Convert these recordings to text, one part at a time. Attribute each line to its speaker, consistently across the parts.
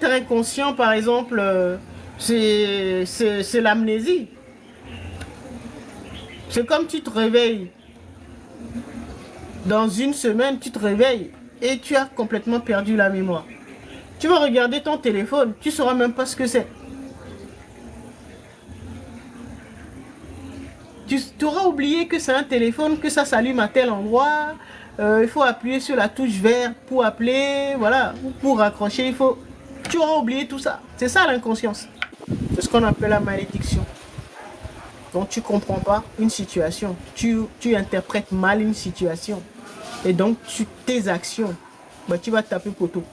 Speaker 1: Être inconscient, par exemple, c'est l'amnésie. C'est comme tu te réveilles. Dans une semaine, tu te réveilles et tu as complètement perdu la mémoire. Tu vas regarder ton téléphone, tu ne sauras même pas ce que c'est. Tu auras oublié que c'est un téléphone, que ça s'allume à tel endroit. Il faut appuyer sur la touche vert pour appeler, voilà, ou pour raccrocher. Tu auras oublié tout ça. C'est ça l'inconscience. C'est ce qu'on appelle la malédiction. Donc tu ne comprends pas une situation. Tu interprètes mal une situation. Et donc tes actions, bah, tu vas taper poteau.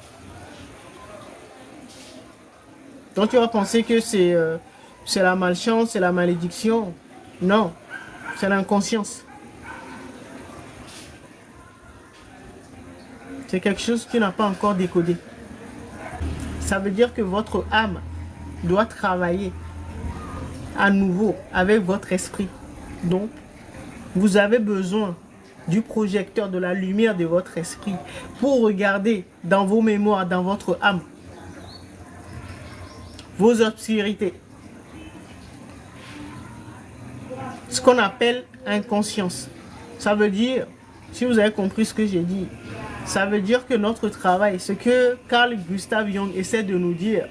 Speaker 1: Donc tu vas penser que c'est la malchance, c'est la malédiction. Non, c'est l'inconscience. C'est quelque chose que tu n'as pas encore décodé. Ça veut dire que votre âme doit travailler à nouveau avec votre esprit. Donc, vous avez besoin du projecteur, de la lumière de votre esprit pour regarder dans vos mémoires, dans votre âme, vos obscurités. Ce qu'on appelle inconscience. Ça veut dire, si vous avez compris ce que j'ai dit, ça veut dire que notre travail, ce que Carl Gustav Jung essaie de nous dire,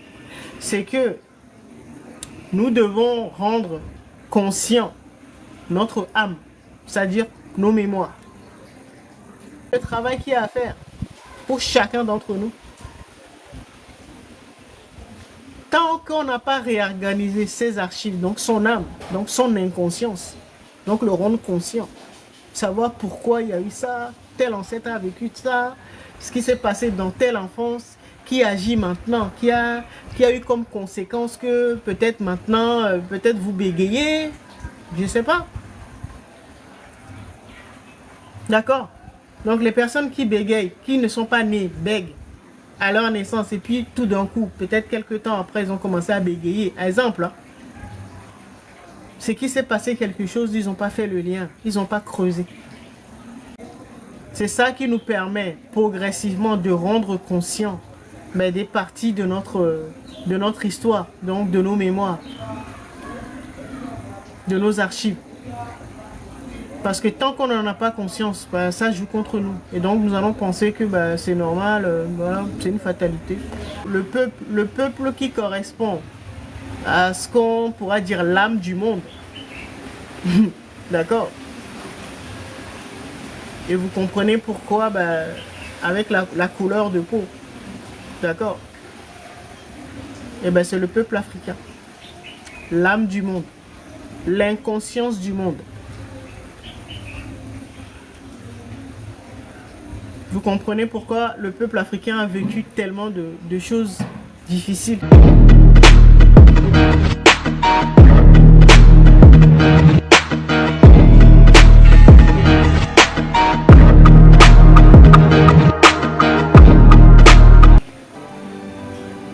Speaker 1: c'est que nous devons rendre conscient notre âme, c'est-à-dire nos mémoires. Le travail qu'il y a à faire pour chacun d'entre nous. Tant qu'on n'a pas réorganisé ses archives, donc son âme, donc son inconscience, donc le rendre conscient, savoir pourquoi il y a eu ça, tel ancêtre a vécu ça, ce qui s'est passé dans telle enfance, qui agit maintenant, qui a eu comme conséquence que peut-être maintenant, peut-être vous bégayez, je ne sais pas. D'accord? Donc les personnes qui bégayent, qui ne sont pas nées bègues à leur naissance et puis tout d'un coup, peut-être quelques temps après, ils ont commencé à bégayer. Exemple, hein, c'est qu'il s'est passé quelque chose, ils n'ont pas fait le lien, ils n'ont pas creusé. C'est ça qui nous permet progressivement de rendre conscient des parties de notre histoire, donc de nos mémoires, de nos archives. Parce que tant qu'on n'en a pas conscience, ça joue contre nous. Et donc nous allons penser que c'est normal, voilà, c'est une fatalité. Le peuple qui correspond à ce qu'on pourra dire l'âme du monde. D'accord? Et vous comprenez pourquoi, avec la couleur de peau. D'accord? Et c'est le peuple africain. L'âme du monde. L'inconscience du monde. Vous comprenez pourquoi le peuple africain a vécu tellement de choses difficiles.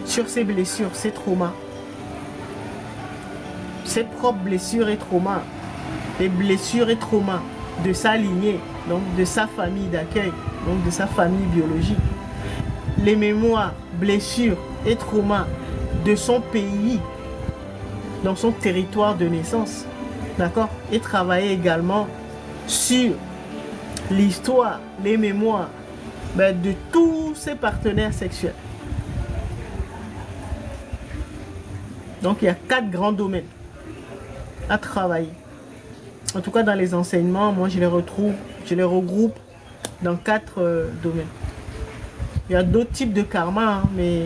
Speaker 1: Sur ses blessures, ses traumas, ses propres blessures et traumas, les blessures et traumas de sa lignée, donc de sa famille d'accueil, donc de sa famille biologique, les mémoires, blessures et traumas de son pays, dans son territoire de naissance, d'accord, et travailler également sur l'histoire, les mémoires de tous ses partenaires sexuels. Donc il y a 4 grands domaines à travailler. En tout cas dans les enseignements, moi je les regroupe dans 4 domaines. Il y a d'autres types de karma, hein, mais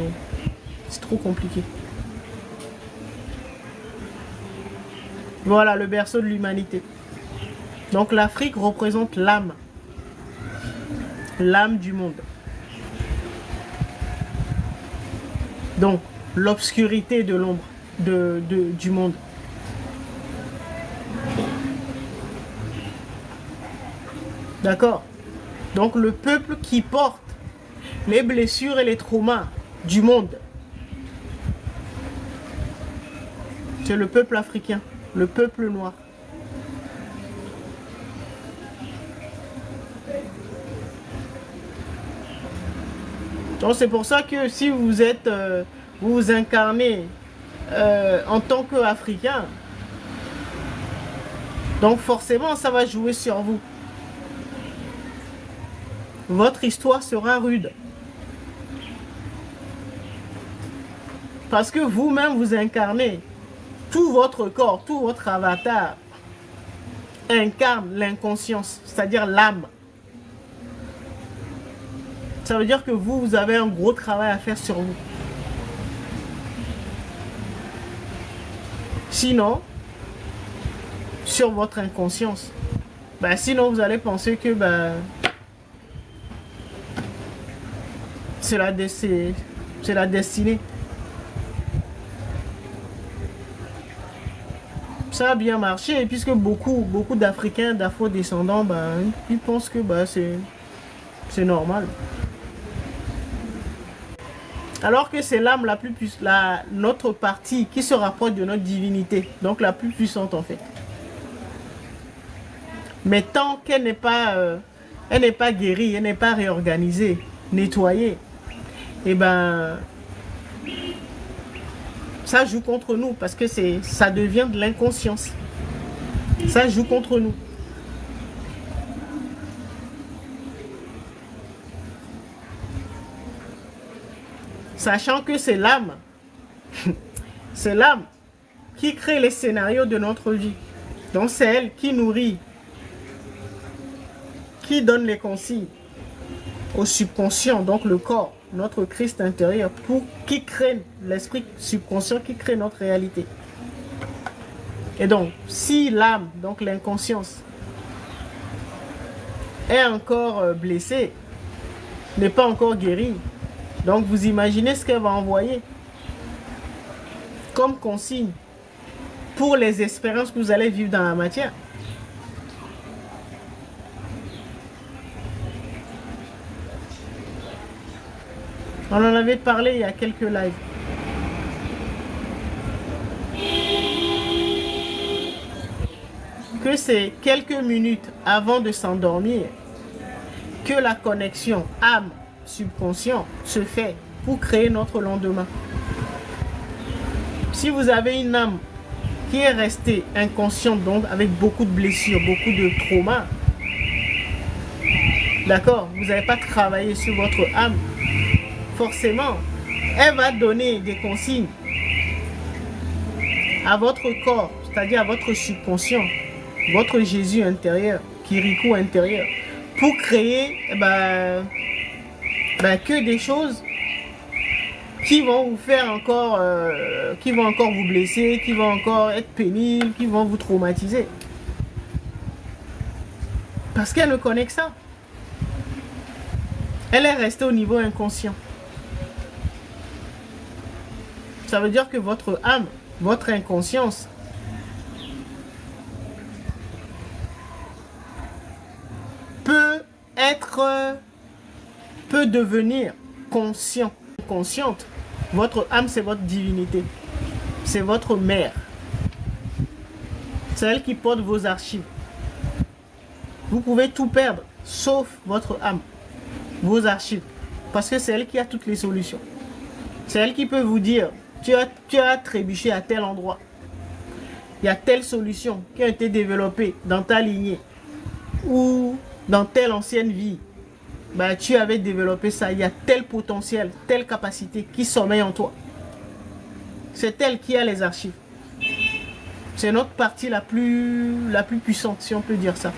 Speaker 1: c'est trop compliqué. Voilà le berceau de l'humanité. Donc l'Afrique représente l'âme. L'âme du monde. Donc l'obscurité de l'ombre du monde. D'accord? Donc le peuple qui porte les blessures et les traumas du monde, c'est le peuple africain, le peuple noir. Donc c'est pour ça que si vous êtes vous vous incarnez en tant qu'Africain, donc forcément, ça va jouer sur vous. Votre histoire sera rude. Parce que vous-même, vous incarnez. Tout votre corps, tout votre avatar incarne l'inconscience, c'est-à-dire l'âme. Ça veut dire que vous avez un gros travail à faire sur vous. Sinon, sur votre inconscience, sinon vous allez penser que c'est la destinée. Ça a bien marché, et puisque beaucoup d'Africains, d'Afro-descendants, ils pensent que c'est normal. Alors que c'est l'âme la plus puissante, notre partie qui se rapproche de notre divinité, donc la plus puissante en fait. Mais tant qu'elle n'est pas, guérie, elle n'est pas réorganisée, nettoyée, ça joue contre nous parce que ça devient de l'inconscience. Ça joue contre nous. Sachant que c'est l'âme. C'est l'âme qui crée les scénarios de notre vie. Donc c'est elle qui nourrit, qui donne les consignes au subconscient, donc le corps, notre Christ intérieur, qui crée l'esprit subconscient, qui crée notre réalité. Et donc, si l'âme, donc l'inconscience, est encore blessée, n'est pas encore guérie, donc vous imaginez ce qu'elle va envoyer comme consigne pour les expériences que vous allez vivre dans la matière. On en avait parlé il y a quelques lives. Que c'est quelques minutes avant de s'endormir que la connexion âme-subconscient se fait pour créer notre lendemain. Si vous avez une âme qui est restée inconsciente, donc avec beaucoup de blessures, beaucoup de traumas, d'accord, vous n'avez pas travaillé sur votre âme, forcément, elle va donner des consignes à votre corps, c'est-à-dire à votre subconscient, votre Jésus intérieur, Kirikou intérieur, pour créer que des choses qui vont vous faire encore, qui vont encore vous blesser, qui vont encore être pénibles, qui vont vous traumatiser. Parce qu'elle ne connaît que ça. Elle est restée au niveau inconscient. Ça veut dire que votre âme, votre inconscience, peut devenir consciente. Votre âme, c'est votre divinité. C'est votre mère. C'est elle qui porte vos archives. Vous pouvez tout perdre, sauf votre âme, vos archives. Parce que c'est elle qui a toutes les solutions. C'est elle qui peut vous dire, tu as trébuché à tel endroit. Il y a telle solution qui a été développée dans ta lignée. Ou dans telle ancienne vie. Tu avais développé ça. Il y a tel potentiel, telle capacité qui sommeille en toi. C'est elle qui a les archives. C'est notre partie la plus puissante, si on peut dire ça.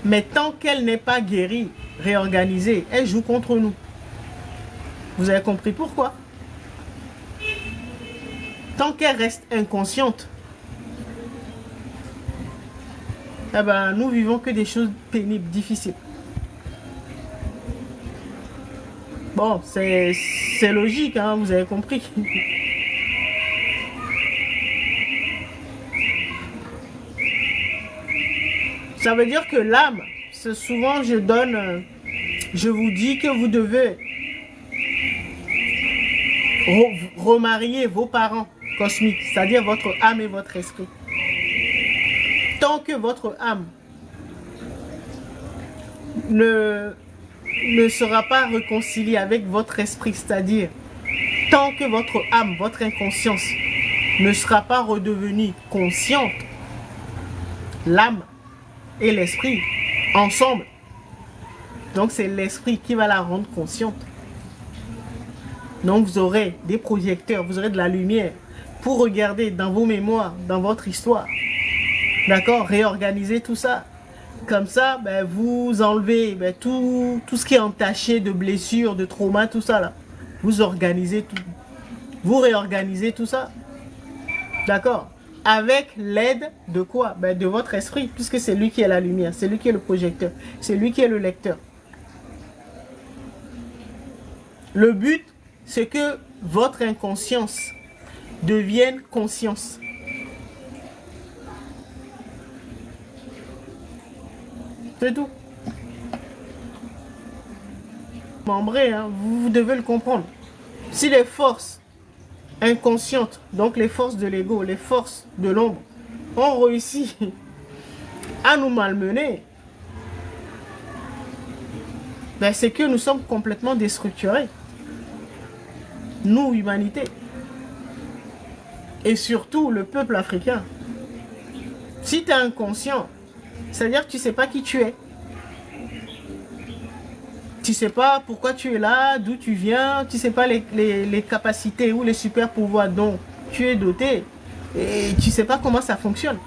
Speaker 1: Mais tant qu'elle n'est pas guérie, réorganisée, elle joue contre nous. Vous avez compris pourquoi? Tant qu'elle reste inconsciente, nous vivons que des choses pénibles, difficiles. Bon, c'est logique, hein, vous avez compris. Ça veut dire que l'âme, c'est souvent je vous dis que vous devez remarier vos parents cosmiques, c'est-à-dire votre âme et votre esprit. Tant que votre âme ne ne sera pas réconcilié avec votre esprit, c'est-à-dire tant que votre âme, votre inconscience ne sera pas redevenue consciente, l'âme et l'esprit ensemble, donc c'est l'esprit qui va la rendre consciente. Donc vous aurez des projecteurs, vous aurez de la lumière pour regarder dans vos mémoires, dans votre histoire. D'accord? Réorganiser tout ça. Comme ça, ben, vous enlevez ben, tout ce qui est entaché de blessures, de traumas, tout ça là. Vous organisez tout. Vous réorganisez tout ça. D'accord? Avec l'aide de quoi? Ben, de votre esprit, puisque c'est lui qui est la lumière, c'est lui qui est le projecteur, c'est lui qui est le lecteur. Le but, c'est que votre inconscience devienne conscience. C'est tout. Membré, hein, vous devez le comprendre. Si les forces inconscientes, donc les forces de l'ego, les forces de l'ombre, ont réussi à nous malmener, ben c'est que nous sommes complètement déstructurés. Nous, humanité. Et surtout le peuple africain. Si tu es inconscient, c'est-à-dire que tu ne sais pas qui tu es. Tu ne sais pas pourquoi tu es là, d'où tu viens, tu ne sais pas les capacités ou les super pouvoirs dont tu es doté. Et tu ne sais pas comment ça fonctionne.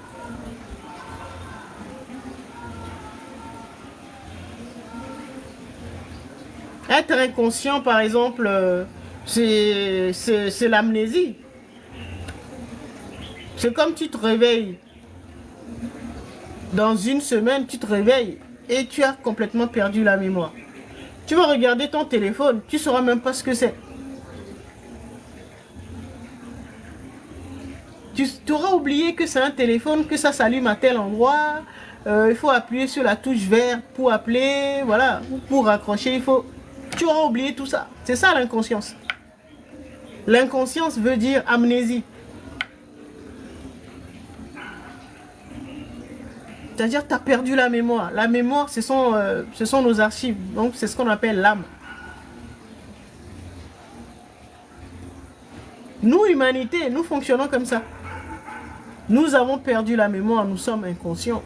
Speaker 1: Être inconscient, par exemple, c'est l'amnésie. C'est comme tu te réveilles. Dans une semaine, tu te réveilles et tu as complètement perdu la mémoire. Tu vas regarder ton téléphone, tu ne sauras même pas ce que c'est. Tu auras oublié que c'est un téléphone, que ça s'allume à tel endroit. Il faut appuyer sur la touche vert pour appeler, voilà, ou pour raccrocher. Tu auras oublié tout ça. C'est ça l'inconscience. L'inconscience veut dire amnésie. C'est-à-dire que tu as perdu la mémoire. La mémoire, ce sont nos archives. Donc, c'est ce qu'on appelle l'âme. Nous, humanité, nous fonctionnons comme ça. Nous avons perdu la mémoire, nous sommes inconscients.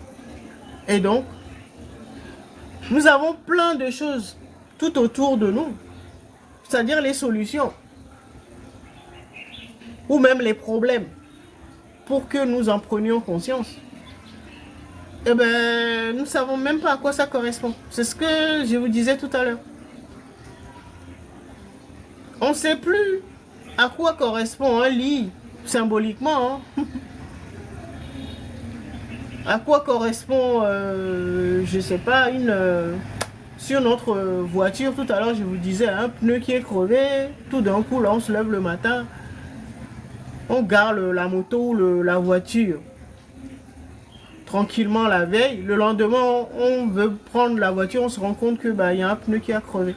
Speaker 1: Et donc, nous avons plein de choses tout autour de nous. C'est-à-dire les solutions. Ou même les problèmes. Pour que nous en prenions conscience. Eh bien, nous ne savons même pas à quoi ça correspond. C'est ce que je vous disais tout à l'heure. On ne sait plus à quoi correspond un lit, symboliquement. Hein. À quoi correspond, je ne sais pas, sur notre voiture, tout à l'heure, je vous disais, un pneu qui est crevé. Tout d'un coup, là, on se lève le matin. On gare la moto ou la voiture. Tranquillement la veille, le lendemain on veut prendre la voiture, on se rend compte que y a un pneu qui a crevé.